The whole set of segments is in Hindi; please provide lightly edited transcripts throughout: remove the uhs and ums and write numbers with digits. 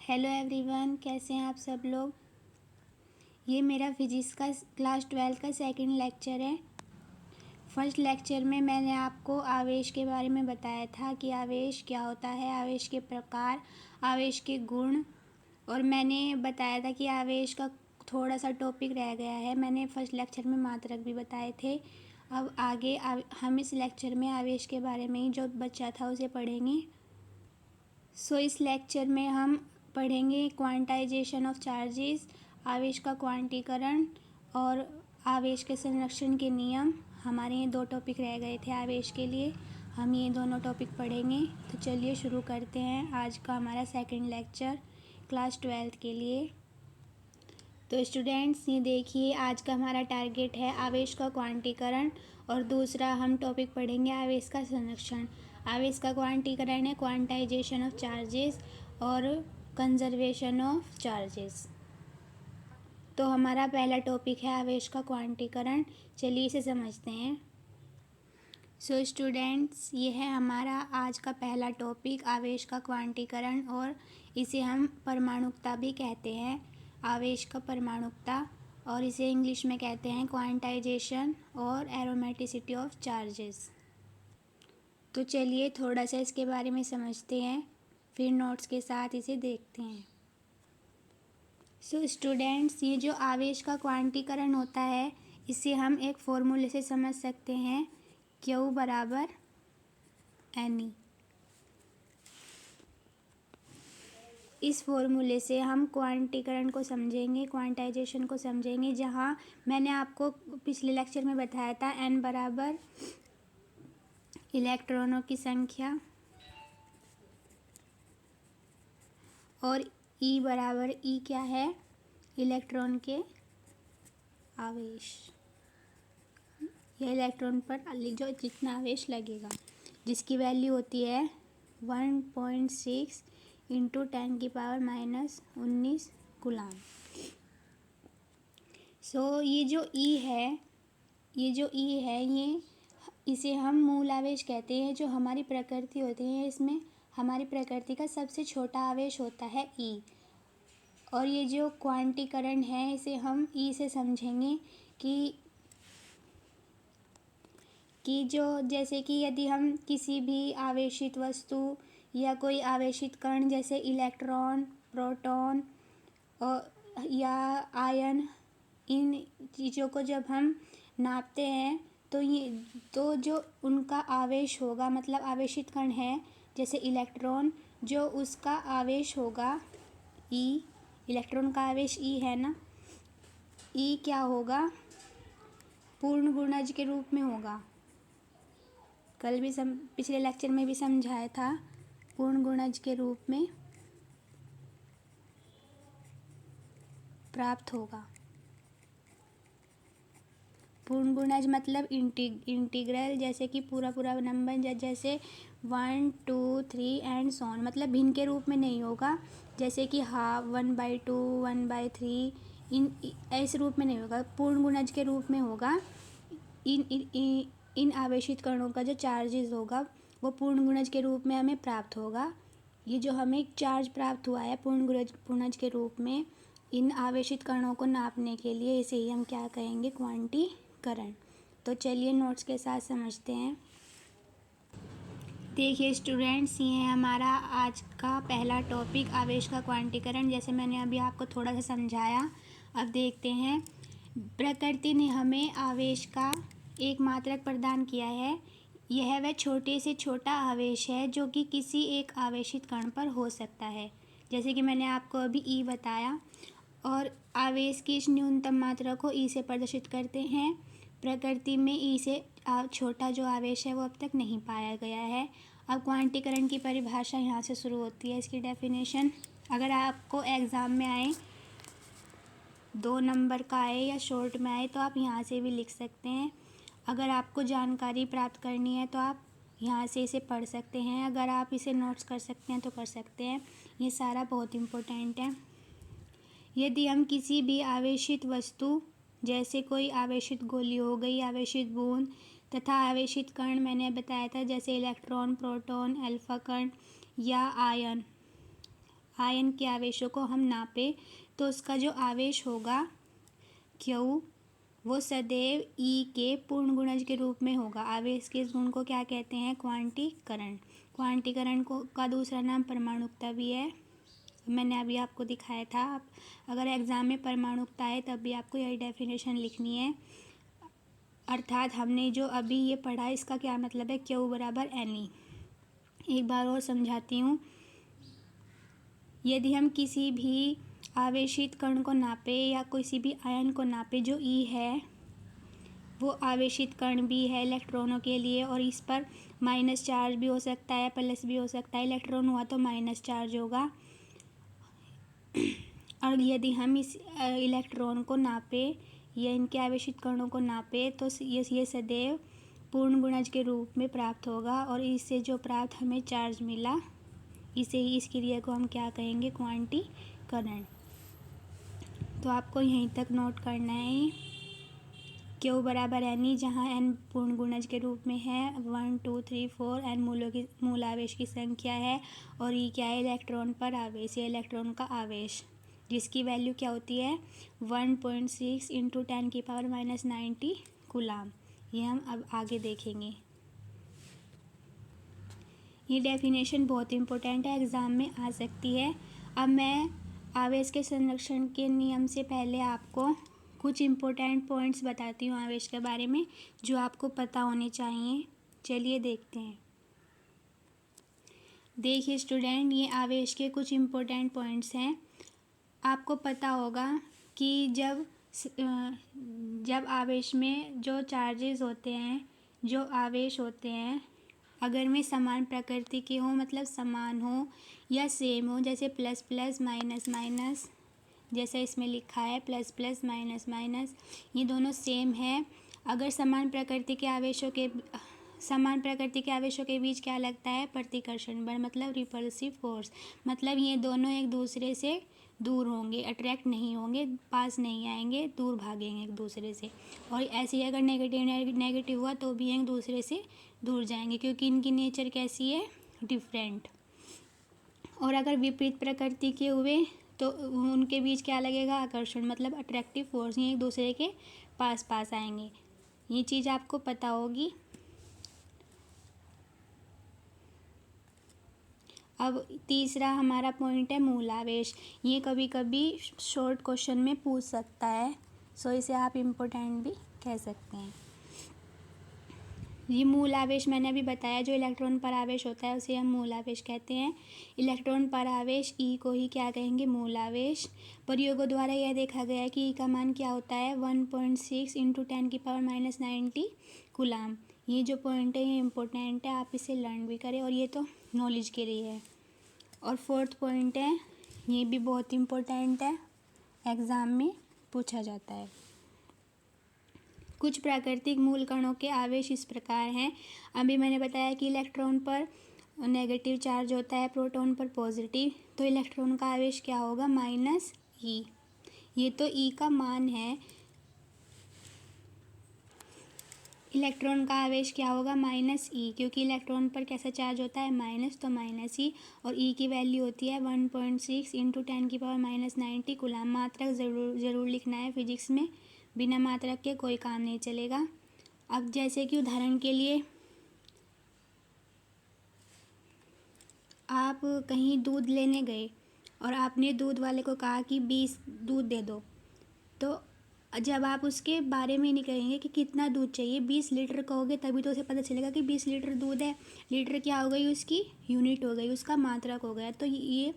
हेलो एवरीवन, कैसे हैं आप सब लोग। ये मेरा फिजिक्स का क्लास 12 का सेकंड लेक्चर है। फर्स्ट लेक्चर में मैंने आपको आवेश के बारे में बताया था कि आवेश क्या होता है, आवेश के प्रकार, आवेश के गुण, और मैंने बताया था कि आवेश का थोड़ा सा टॉपिक रह गया है। मैंने फर्स्ट लेक्चर में मात्रक भी बताए थे। अब आगे हम इस लेक्चर में आवेश के बारे में ही जो बचा था उसे पढ़ेंगे। इस लेक्चर में हम पढ़ेंगे क्वांटाइजेशन ऑफ चार्जेस, आवेश का क्वांटीकरण और आवेश के संरक्षण के नियम। हमारे ये 2 टॉपिक रह गए थे आवेश के लिए, हम ये दोनों टॉपिक पढ़ेंगे। तो चलिए शुरू करते हैं आज का हमारा सेकंड लेक्चर क्लास 12 के लिए। तो स्टूडेंट्स, ये देखिए आज का हमारा टारगेट है आवेश का क्वांटीकरण और दूसरा हम टॉपिक पढ़ेंगे आवेश का संरक्षण। आवेश का क्वांटीकरण है क्वांटाइजेशन ऑफ चार्जेस और कंजर्वेशन ऑफ चार्जेस। तो हमारा पहला टॉपिक है आवेश का क्वांटीकरण। चलिए इसे समझते हैं। स्टूडेंट्स, ये है हमारा आज का पहला टॉपिक आवेश का क्वांटीकरण, और इसे हम परमाणुकता भी कहते हैं। आवेश का परमाणुकता, और इसे इंग्लिश में कहते हैं क्वांटाइजेशन और एरोमेटिसिटी ऑफ चार्जेस। तो चलिए थोड़ा सा इसके बारे में समझते हैं, फिर नोट्स के साथ इसे देखते हैं। स्टूडेंट्स, ये जो आवेश का क्वांटीकरण होता है इसे हम एक फॉर्मूले से समझ सकते हैं, Q बराबर NE। इस फॉर्मूले से हम क्वांटीकरण को समझेंगे, क्वांटाइजेशन को समझेंगे, जहाँ मैंने आपको पिछले लेक्चर में बताया था N बराबर इलेक्ट्रॉनों की संख्या और E बराबर E क्या है, इलेक्ट्रॉन के आवेश, यह इलेक्ट्रॉन पर जो जितना आवेश लगेगा, जिसकी वैल्यू होती है 1.6 इंटू 10⁻⁻19 कूलाम। ये जो E है, ये इसे हम मूल आवेश कहते हैं। जो हमारी प्रकृति होती है, इसमें हमारी प्रकृति का सबसे छोटा आवेश होता है E। और ये जो क्वांटीकरण है इसे हम E से समझेंगे कि जो जैसे कि यदि हम किसी भी आवेशित वस्तु या कोई आवेशित कण जैसे इलेक्ट्रॉन, प्रोटॉन और या आयन, इन चीज़ों को जब हम नापते हैं तो जो उनका आवेश होगा, मतलब आवेशित कण है जैसे इलेक्ट्रॉन, जो उसका आवेश होगा E, इलेक्ट्रॉन का आवेश E है ना, E क्या होगा, पूर्ण गुणज के रूप में होगा। कल भी पिछले लेक्चर में भी समझाया था, पूर्ण गुणज के रूप में प्राप्त होगा। पूर्ण गुणज मतलब इंटीग्रल, जैसे कि पूरा नंबर, जैसे 1, 2, 3 एंड सो ऑन, मतलब भिन्न के रूप में नहीं होगा, जैसे कि हाफ, 1/2, 1/3, ऐसे रूप में नहीं होगा, पूर्ण गुणज के रूप में होगा। इन आवेशित कणों का जो चार्जेस होगा वो पूर्ण गुणज के रूप में हमें प्राप्त होगा। ये जो हमें चार्ज प्राप्त हुआ है पूर्ण गुणज के रूप में, इन आवेशित कणों को नापने के लिए इसे ही हम क्या कहेंगे, क्वांटीकरण। तो चलिए नोट्स के साथ समझते हैं। देखिए स्टूडेंट्स, ये है हमारा आज का पहला टॉपिक आवेश का क्वांटीकरण। जैसे मैंने अभी आपको थोड़ा सा समझाया, अब देखते हैं। प्रकृति ने हमें आवेश का एक मात्रक प्रदान किया है। यह वह छोटे से छोटा आवेश है जो कि किसी एक आवेशित कण पर हो सकता है, जैसे कि मैंने आपको अभी E बताया। और आवेश की इस न्यूनतम मात्रा को E से प्रदर्शित करते हैं। प्रकृति में E से छोटा जो आवेश है वो अब तक नहीं पाया गया है। अब क्वांटीकरण की परिभाषा यहाँ से शुरू होती है, इसकी डेफिनेशन। अगर आपको एग्ज़ाम में आए, 2 नंबर का आए या शॉर्ट में आए, तो आप यहाँ से भी लिख सकते हैं। अगर आपको जानकारी प्राप्त करनी है तो आप यहाँ से इसे पढ़ सकते हैं। अगर आप इसे नोट्स कर सकते हैं तो कर सकते हैं। ये सारा बहुत इम्पोर्टेंट है। यदि हम किसी भी आवेशित वस्तु, जैसे कोई आवेशित गोली हो गई, आवेशित बूंद तथा आवेशित कण मैंने बताया था, जैसे इलेक्ट्रॉन, प्रोटॉन, अल्फा कण या आयन, आयन के आवेशों को हम नापें तो उसका जो आवेश होगा Q वो सदैव E के पूर्ण गुणज के रूप में होगा। आवेश के इस गुण को क्या कहते हैं? क्वांटीकरण। क्वांटीकरण को का दूसरा नाम परमाणुकता भी है। मैंने अभी आपको दिखाया था। आप अगर एग्ज़ाम में परमाणुकता है तब भी आपको यही डेफिनेशन लिखनी है। अर्थात हमने जो अभी ये पढ़ा इसका क्या मतलब है? Q बराबर Ne। एक बार और समझाती हूँ। यदि हम किसी भी आवेशित कण को नापे या किसी भी आयन को नापे जो E है वो आवेशित कण भी है इलेक्ट्रॉनों के लिए, और इस पर माइनस चार्ज भी हो सकता है, प्लस भी हो सकता है। इलेक्ट्रॉन हुआ तो माइनस चार्ज होगा। और यदि हम इस इलेक्ट्रॉन को नापे या इनके आवेशित कणों को नापे तो ये सदैव पूर्ण गुणज के रूप में प्राप्त होगा, और इससे जो प्राप्त हमें चार्ज मिला इसे ही इस क्रिया को हम क्या कहेंगे? क्वांटीकरण। तो आपको यहीं तक नोट करना है। Q बराबर Ne, जहाँ N पूर्ण गुणज के रूप में है, 1 2 3 4 N मूल आवेश की संख्या है, और E क्या है? इलेक्ट्रॉन पर आवेश या इलेक्ट्रॉन का आवेश, जिसकी वैल्यू क्या होती है? 1.6 इंटू 10⁻⁻90 कूलाम। ये हम अब आगे देखेंगे। ये डेफिनेशन बहुत इम्पोर्टेंट है, एग्ज़ाम में आ सकती है। अब मैं आवेश के संरक्षण के नियम से पहले आपको कुछ इम्पोर्टेंट पॉइंट्स बताती हूँ आवेश के बारे में जो आपको पता होने चाहिए। चलिए देखते हैं। देखिए स्टूडेंट, ये आवेश के कुछ इम्पोर्टेंट पॉइंट्स हैं। आपको पता होगा कि जब आवेश में जो चार्जेस होते हैं, जो आवेश होते हैं, अगर वे समान प्रकृति के हों, मतलब समान हो या सेम हो, जैसे प्लस प्लस माइनस माइनस, जैसा इसमें लिखा है प्लस प्लस माइनस माइनस, ये दोनों सेम है। अगर समान प्रकृति के आवेशों के बीच क्या लगता है? प्रतिकर्षण बल, मतलब रिपल्सिव फोर्स। मतलब ये दोनों एक दूसरे से दूर होंगे, अट्रैक्ट नहीं होंगे, पास नहीं आएंगे, दूर भागेंगे एक दूसरे से। और ऐसे ही अगर नेगेटिव हुआ तो भी एक दूसरे से दूर जाएंगे, क्योंकि इनकी नेचर कैसी है? डिफरेंट। और अगर विपरीत प्रकृति के हुए तो उनके बीच क्या लगेगा? आकर्षण, मतलब अट्रैक्टिव फोर्स। ये एक दूसरे के पास पास आएंगे। ये चीज़ आपको पता होगी। अब तीसरा हमारा पॉइंट है मूल आवेश। ये कभी कभी शॉर्ट क्वेश्चन में पूछ सकता है, सो इसे आप इम्पोर्टेंट भी कह सकते हैं। ये मूल आवेश मैंने अभी बताया, जो इलेक्ट्रॉन पर आवेश होता है उसे हम मूल आवेश कहते हैं। इलेक्ट्रॉन पर आवेश E को ही क्या कहेंगे? मूल आवेश। प्रयोगों द्वारा यह देखा गया है कि E का मान क्या होता है? 1.6 इंटू 10⁻⁻90 कूलाम। ये जो पॉइंट है ये इम्पोर्टेंट है, आप इसे लर्न भी करें, और ये तो नॉलेज के लिए है। और फोर्थ पॉइंट है, ये भी बहुत इम्पोर्टेंट है, एग्ज़ाम में पूछा जाता है। कुछ प्राकृतिक मूल कणों के आवेश इस प्रकार हैं। अभी मैंने बताया कि इलेक्ट्रॉन पर नेगेटिव चार्ज होता है, प्रोटॉन पर पॉजिटिव, तो इलेक्ट्रॉन का आवेश क्या होगा? -E। ये तो E का मान है। इलेक्ट्रॉन का आवेश क्या होगा? -E, क्योंकि इलेक्ट्रॉन पर कैसा चार्ज होता है? माइनस, तो -E। और E की वैल्यू होती है 1.6 इंटू 10⁻⁻90 कूलाम। मात्रक ज़रूर लिखना है फिजिक्स में, बिना मात्रक के कोई काम नहीं चलेगा। अब जैसे कि उदाहरण के लिए आप कहीं दूध लेने गए और आपने दूध वाले को कहा कि 20 दूध दे दो, तो जब आप उसके बारे में नहीं कहेंगे कि कितना दूध चाहिए, 20 लीटर कहोगे तभी तो उसे पता चलेगा कि 20 लीटर दूध है। लीटर क्या हो गई? उसकी यूनिट हो गई, उसका मात्रक हो गया। तो ये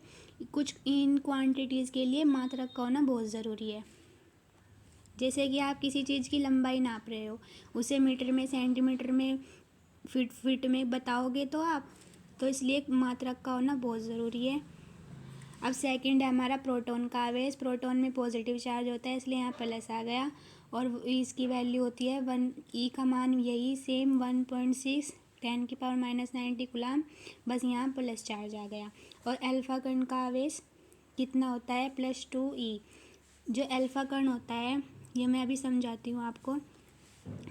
कुछ इन क्वांटिटीज़ के लिए मात्रक का होना बहुत ज़रूरी है। जैसे कि आप किसी चीज़ की लंबाई नाप रहे हो, उसे मीटर में, सेंटीमीटर में, फीट में बताओगे तो आप, तो इसलिए मात्रक का होना बहुत ज़रूरी है। अब सेकंड है हमारा प्रोटॉन का आवेश। प्रोटॉन में पॉजिटिव चार्ज होता है, इसलिए यहाँ प्लस आ गया, और इसकी वैल्यू होती है 1। E का मान यही सेम 1.6 10⁻⁻90 कूलाम, बस यहाँ प्लस चार्ज आ गया। और अल्फा कण का आवेश कितना होता है? +2E। जो अल्फा कण होता है ये मैं अभी समझाती हूँ आपको।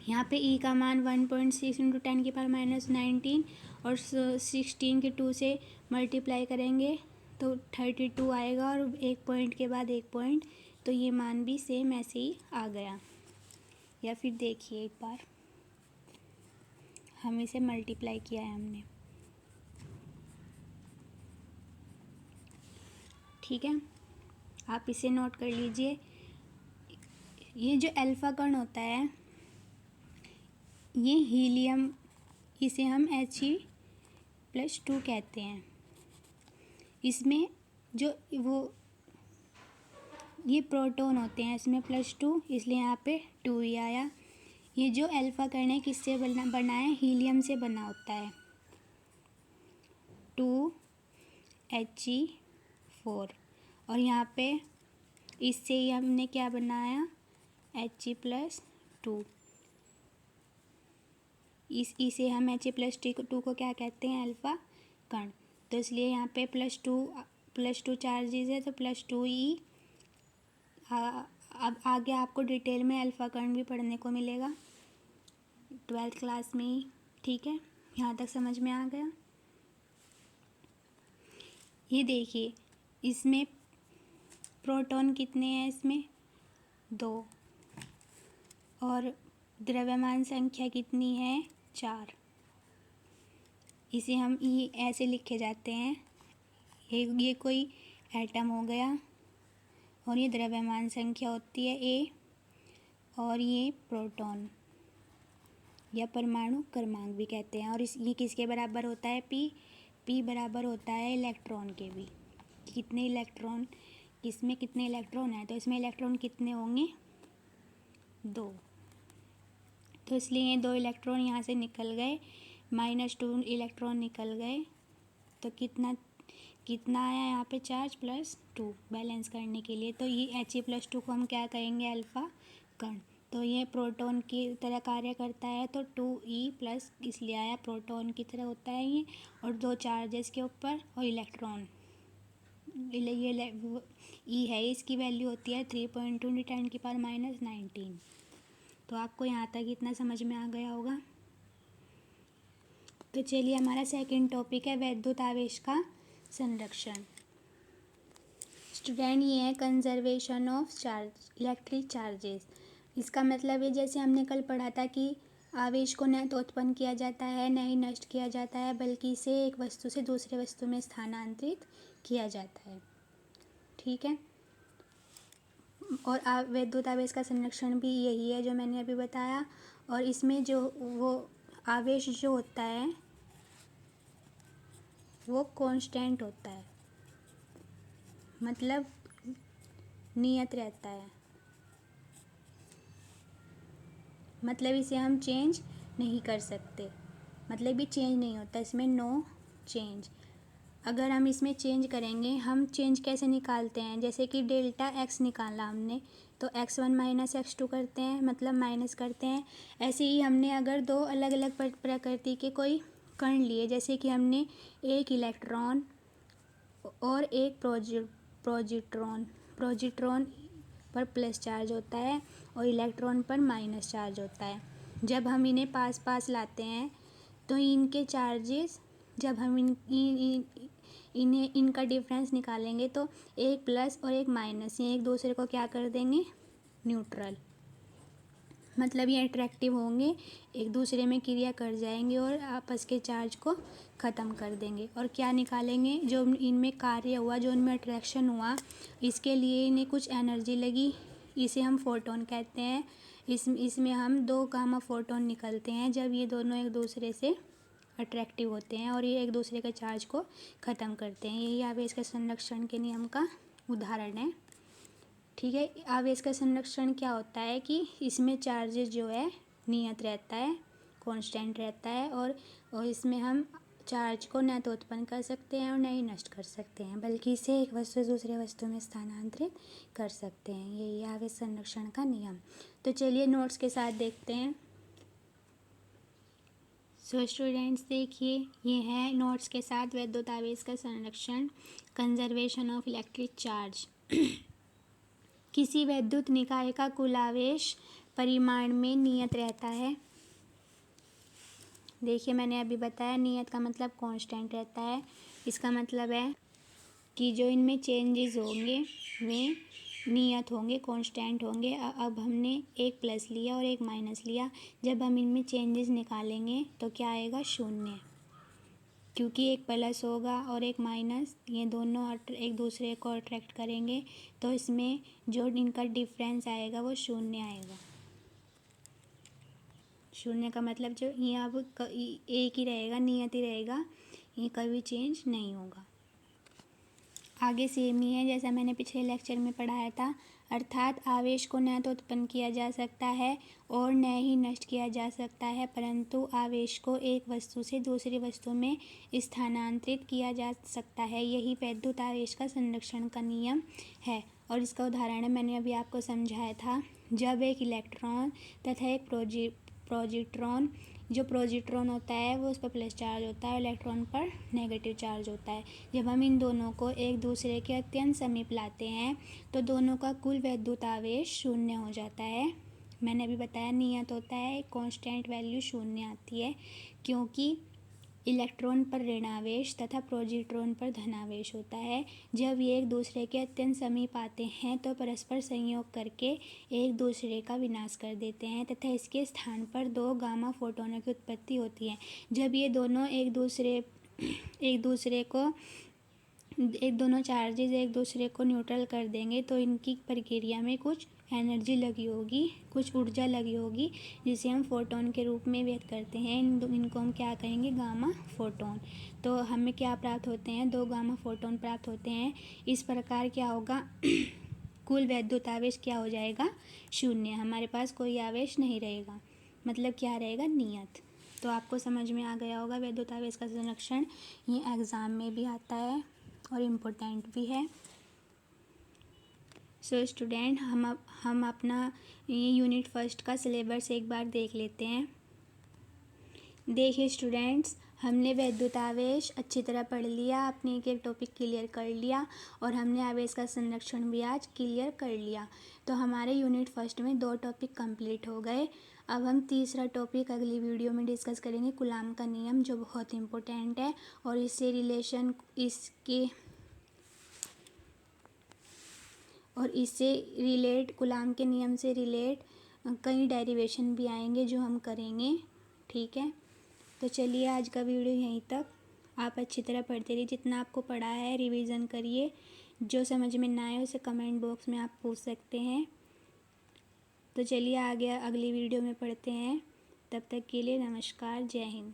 यहाँ पे E का मान 1.6 इंटू 10⁻⁻19, और 16 के 2 से मल्टीप्लाई करेंगे तो 32 आएगा और एक पॉइंट के बाद एक पॉइंट, तो ये मान भी सेम ऐसे ही आ गया। या फिर देखिए एक बार, हम इसे मल्टीप्लाई किया है हमने, ठीक है। आप इसे नोट कर लीजिए। ये जो अल्फ़ा कण होता है, ये हीलियम, इसे हम He+2 कहते हैं। इसमें जो ये प्रोटॉन होते हैं, इसमें +2, इसलिए यहाँ पे 2 ही आया। ये जो अल्फ़ा कण है किससे बना है? हीलियम से बना होता है, 2He4। और यहाँ पे इससे ही हमने क्या बनाया? He+2। इसे हम He+2 को क्या कहते हैं? अल्फ़ा कण। तो इसलिए यहाँ पे +2 चार्जेस है, तो +2E। अब आगे आपको डिटेल में अल्फ़ा कण भी पढ़ने को मिलेगा 12th क्लास में ही, ठीक है। यहाँ तक समझ में आ गया? ये देखिए, इसमें प्रोटॉन कितने हैं? इसमें 2, और द्रव्यमान संख्या कितनी है? 4। इसे हम ऐसे लिखे जाते हैं, ये कोई एटम हो गया, और ये द्रव्यमान संख्या होती है A, और ये प्रोटॉन या परमाणु क्रमांक भी कहते हैं। और ये किसके बराबर होता है? P बराबर होता है इलेक्ट्रॉन के भी। कितने इलेक्ट्रॉन, इसमें कितने इलेक्ट्रॉन हैं? तो इसमें इलेक्ट्रॉन कितने होंगे? 2। तो इसलिए ये 2 इलेक्ट्रॉन यहाँ से निकल गए, -2 इलेक्ट्रॉन निकल गए। तो कितना आया यहाँ पे? चार्ज +2 बैलेंस करने के लिए। तो ये He+2 को हम क्या कहेंगे? अल्फ़ा कण। तो ये प्रोटॉन की तरह कार्य करता है, तो 2E+ इसलिए आया, प्रोटॉन की तरह होता है ये। और 2 चार्जेस के ऊपर, और इलेक्ट्रॉन, ये E है, इसकी वैल्यू होती है 3.2 × 10⁻19। तो आपको यहाँ तक इतना समझ में आ गया होगा। तो चलिए, हमारा सेकंड टॉपिक है वैद्युत आवेश का संरक्षण। स्टूडेंट, ये है कंजर्वेशन ऑफ इलेक्ट्रिक चार्जेस। इसका मतलब है, जैसे हमने कल पढ़ा था कि आवेश को न तो उत्पन्न किया जाता है, न ही नष्ट किया जाता है, बल्कि इसे एक वस्तु से दूसरे वस्तु में स्थानांतरित किया जाता है, ठीक है। और वैद्युत आवेश का संरक्षण भी यही है जो मैंने अभी बताया। और इसमें जो वो आवेश जो होता है वो कांस्टेंट होता है, मतलब नियत रहता है, मतलब इसे हम चेंज नहीं कर सकते, मतलब ये चेंज नहीं होता, इसमें नो चेंज। अगर हम इसमें चेंज करेंगे, हम चेंज कैसे निकालते हैं? जैसे कि ΔX निकाला हमने, तो x1 - x2 करते हैं, मतलब माइनस करते हैं। ऐसे ही हमने अगर 2 अलग अलग प्रकृति के कोई कण लिए, जैसे कि हमने एक इलेक्ट्रॉन और एक प्रोजिट्रॉन पर प्लस चार्ज होता है और इलेक्ट्रॉन पर माइनस चार्ज होता है। जब हम इन्हें पास पास लाते हैं, तो इनके चार्जेस, जब हम इनका डिफरेंस निकालेंगे, तो एक प्लस और एक माइनस, ये एक दूसरे को क्या कर देंगे? न्यूट्रल, मतलब ये अट्रैक्टिव होंगे, एक दूसरे में क्रिया कर जाएंगे और आपस के चार्ज को ख़त्म कर देंगे। और क्या निकालेंगे? जो इनमें कार्य हुआ, जो इनमें अट्रैक्शन हुआ, इसके लिए इन्हें कुछ एनर्जी लगी, इसे हम फोटोन कहते हैं। इसमें हम 2 गामा फोटोन निकलते हैं जब ये दोनों एक दूसरे से अट्रैक्टिव होते हैं और ये एक दूसरे के चार्ज को ख़त्म करते हैं। यही आवेश के संरक्षण के नियम का उदाहरण है, ठीक है। आवेश का संरक्षण क्या होता है कि इसमें चार्जेस जो है नियत रहता है, कांस्टेंट रहता है, और इसमें हम चार्ज को न तो उत्पन्न कर सकते हैं और न ही नष्ट कर सकते हैं, बल्कि इसे एक वस्तु से दूसरे वस्तु में स्थानांतरित कर सकते हैं। यही आवेश संरक्षण का नियम। तो चलिए नोट्स के साथ देखते हैं। सो स्टूडेंट्स, देखिए, ये है नोट्स के साथ वैद्युत आवेश का संरक्षण, कंजर्वेशन ऑफ इलेक्ट्रिक चार्ज। किसी वैद्युत निकाय का कुल आवेश परिमाण में नियत रहता है। देखिए, मैंने अभी बताया, नियत का मतलब कांस्टेंट रहता है। इसका मतलब है कि जो इनमें चेंजेस होंगे वे नियत होंगे, कांस्टेंट होंगे। अब हमने एक प्लस लिया और एक माइनस लिया, जब हम इनमें चेंजेस निकालेंगे तो क्या आएगा? शून्य, क्योंकि एक प्लस होगा और एक माइनस, ये दोनों एक दूसरे को अट्रैक्ट करेंगे, तो इसमें जो इनका डिफरेंस आएगा वो शून्य आएगा। शून्य का मतलब जो ये अब एक ही रहेगा, नियत ही रहेगा, ये कभी चेंज नहीं होगा। आगे सेम ही है जैसा मैंने पिछले लेक्चर में पढ़ाया था, अर्थात आवेश को न तो उत्पन्न किया जा सकता है और न ही नष्ट किया जा सकता है, परंतु आवेश को एक वस्तु से दूसरी वस्तु में स्थानांतरित किया जा सकता है। यही वैद्युत आवेश का संरक्षण का नियम है। और इसका उदाहरण मैंने अभी आपको समझाया था, जब एक इलेक्ट्रॉन तथा एक पॉजिट्रॉन, जो पॉजिट्रॉन होता है वो उस पर प्लस चार्ज होता है, इलेक्ट्रॉन पर नेगेटिव चार्ज होता है। जब हम इन दोनों को एक दूसरे के अत्यंत समीप लाते हैं तो दोनों का कुल वैद्युत आवेश शून्य हो जाता है। मैंने अभी बताया नियत होता है, कांस्टेंट वैल्यू शून्य आती है, क्योंकि इलेक्ट्रॉन पर ऋणावेश तथा पॉजिट्रॉन पर धनावेश होता है। जब ये एक दूसरे के अत्यंत समीप आते हैं तो परस्पर संयोग करके एक दूसरे का विनाश कर देते हैं तथा इसके स्थान पर दो गामा फोटोनों की उत्पत्ति होती है। जब ये दोनों दोनों चार्जेस एक दूसरे को न्यूट्रल कर देंगे तो इनकी प्रक्रिया में कुछ एनर्जी लगी होगी, कुछ ऊर्जा लगी होगी, जिसे हम फोटोन के रूप में व्यक्त करते हैं। इनको हम क्या कहेंगे? Gamma photon. तो हमें क्या प्राप्त होते हैं? दो गामा फोटोन प्राप्त होते हैं। इस प्रकार क्या होगा? कुल वैद्युत आवेश क्या हो जाएगा? शून्य। हमारे पास कोई आवेश नहीं रहेगा, मतलब क्या रहेगा? नियत। तो आपको समझ में आ गया होगा वैद्युत आवेश का संरक्षण। ये एग्ज़ाम में भी आता है और इम्पोर्टेंट भी है। सो स्टूडेंट, हम अपना ये यूनिट फर्स्ट का सिलेबस एक बार देख लेते हैं। देखिए स्टूडेंट्स, हमने वैद्युत आवेश अच्छी तरह पढ़ लिया, अपने एक एक टॉपिक क्लियर कर लिया और हमने आवेश का संरक्षण भी आज क्लियर कर लिया। तो हमारे यूनिट फर्स्ट में 2 टॉपिक कंप्लीट हो गए। अब हम तीसरा टॉपिक अगली वीडियो में डिस्कस करेंगे, कूलाम का नियम, जो बहुत इम्पोर्टेंट है और इससे रिलेट कूलाम के नियम से रिलेट कई डेरिवेशन भी आएंगे जो हम करेंगे। ठीक है, तो चलिए आज का वीडियो यहीं तक। आप अच्छी तरह पढ़ते रहिए, जितना आपको पढ़ा है रिवीजन करिए, जो समझ में ना आए उसे कमेंट बॉक्स में आप पूछ सकते हैं। तो चलिए आगे अगली वीडियो में पढ़ते हैं। तब तक के लिए नमस्कार, जय हिंद।